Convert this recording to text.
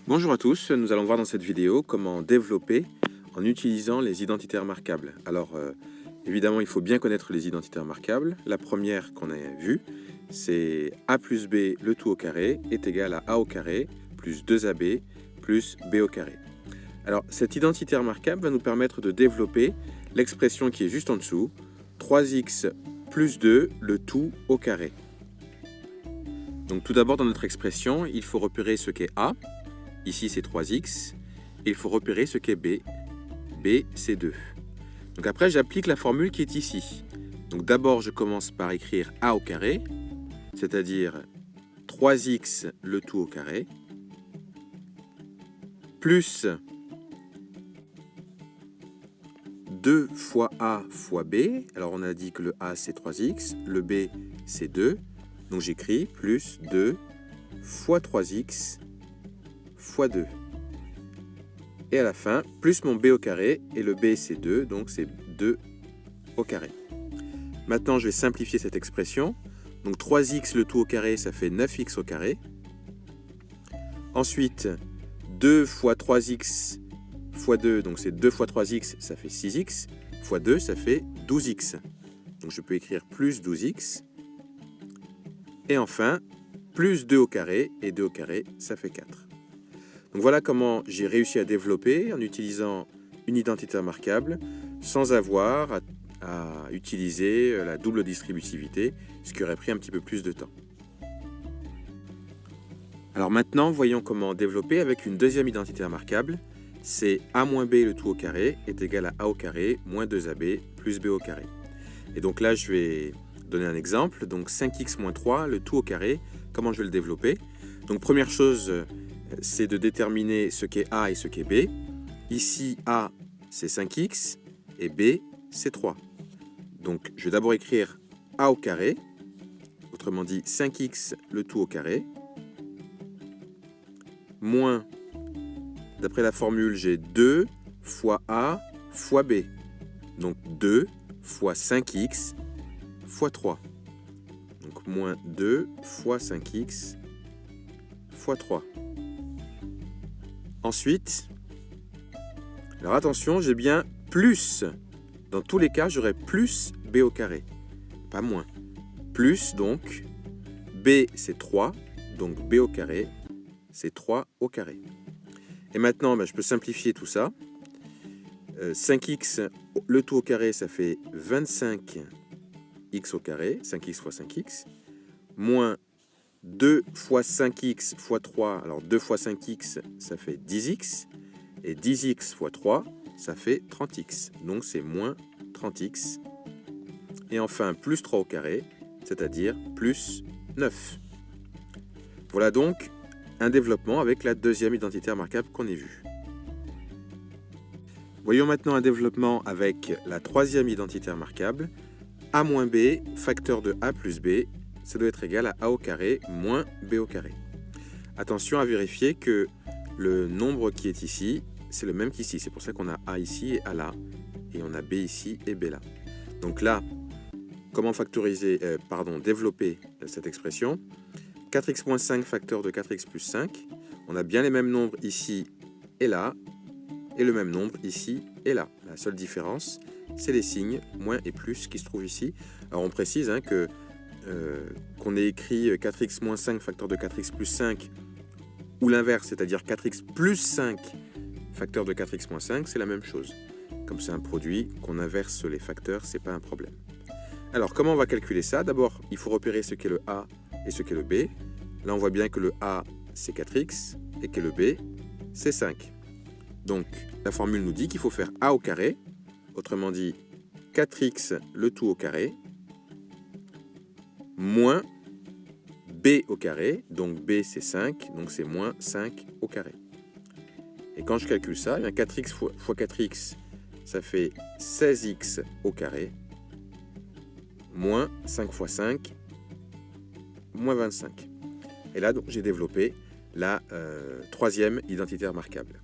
Bonjour à tous, nous allons voir dans cette vidéo comment développer en utilisant les identitaires marquables. Alors évidemment il faut bien connaître les identitaires marquables. La première qu'on a vue c'est a plus b le tout au carré est égal à a au carré plus 2ab plus b au carré. Alors cet identitaire marquable va nous permettre de développer l'expression qui est juste en dessous, 3x plus 2 le tout au carré. Donc tout d'abord dans notre expression il faut repérer ce qu'est a. Ici, c'est 3x. Et il faut repérer ce qu'est b. b, c'est 2. Donc après, j'applique la formule qui est ici. Donc d'abord, je commence par écrire a au carré, c'est-à-dire 3x le tout au carré, plus 2 fois a fois b. Alors on a dit que le a, c'est 3x, le b, c'est 2. Donc j'écris plus 2 fois 3x fois 2. Et à la fin, plus mon b au carré, et le b c'est 2, donc c'est 2 au carré. Maintenant, je vais simplifier cette expression. Donc 3x le tout au carré, ça fait 9x au carré. Ensuite, 2 fois 3x fois 2, donc c'est 2 fois 3x, ça fait 6x, fois 2, ça fait 12x. Donc je peux écrire plus 12x. Et enfin, plus 2 au carré, et 2 au carré, ça fait 4. Donc voilà comment j'ai réussi à développer en utilisant une identitaire marquable sans avoir à utiliser la double distributivité, ce qui aurait pris un petit peu plus de temps. Alors maintenant, voyons comment développer avec une deuxième identitaire marquable. C'est a moins b le tout au carré est égal à a au carré moins 2ab plus b au carré. Et donc là, je vais donner un exemple. Donc 5x moins 3 le tout au carré, comment je vais le développer? Donc première chose, c'est de déterminer ce qu'est a et ce qu'est b. Ici, a, c'est 5x et b, c'est 3. Donc, je vais d'abord écrire a au carré, autrement dit 5x le tout au carré, moins, d'après la formule, j'ai 2 fois a fois b. Donc 2 fois 5x fois 3. Donc moins 2 fois 5x fois 3. Ensuite, alors attention, j'ai bien plus. Dans tous les cas, j'aurai plus b au carré, pas moins. Plus, donc, b c'est 3, donc b au carré, c'est 3 au carré. Et maintenant, je peux simplifier tout ça. 5x, le tout au carré, ça fait 25x au carré, 5x fois 5x, moins 2 fois 5x fois 3, alors 2 fois 5x, ça fait 10x, et 10x fois 3, ça fait 30x, donc c'est moins 30x. Et enfin, plus 3 au carré, c'est-à-dire plus 9. Voilà donc un développement avec la deuxième identitaire marquable qu'on ait vue. Voyons maintenant un développement avec la troisième identitaire marquable. a moins b, facteur de a plus b, ça doit être égal à a au carré moins b au carré. Attention à vérifier que le nombre qui est ici, c'est le même qu'ici. C'est pour ça qu'on a a ici et a là. Et on a b ici et b là. Donc là, comment développer cette expression? 4x moins 5 facteur de 4x plus 5. On a bien les mêmes nombres ici et là. Et le même nombre ici et là. La seule différence, c'est les signes moins et plus qui se trouvent ici. Alors on précise qu'on ait écrit 4x moins 5 facteur de 4x plus 5 ou l'inverse, c'est-à-dire 4x plus 5 facteur de 4x moins 5, c'est la même chose. Comme c'est un produit, qu'on inverse les facteurs, c'est pas un problème. Alors, comment on va calculer ça? D'abord, il faut repérer ce qu'est le a et ce qu'est le b. Là, on voit bien que le a, c'est 4x et que le b, c'est 5. Donc, la formule nous dit qu'il faut faire a au carré, autrement dit 4x le tout au carré, moins b au carré, donc b c'est 5, donc c'est moins 5 au carré. Et quand je calcule ça, 4x fois 4x, ça fait 16x au carré, moins 5 fois 5, moins 25. Et là, donc, j'ai développé la troisième identitaire marquable.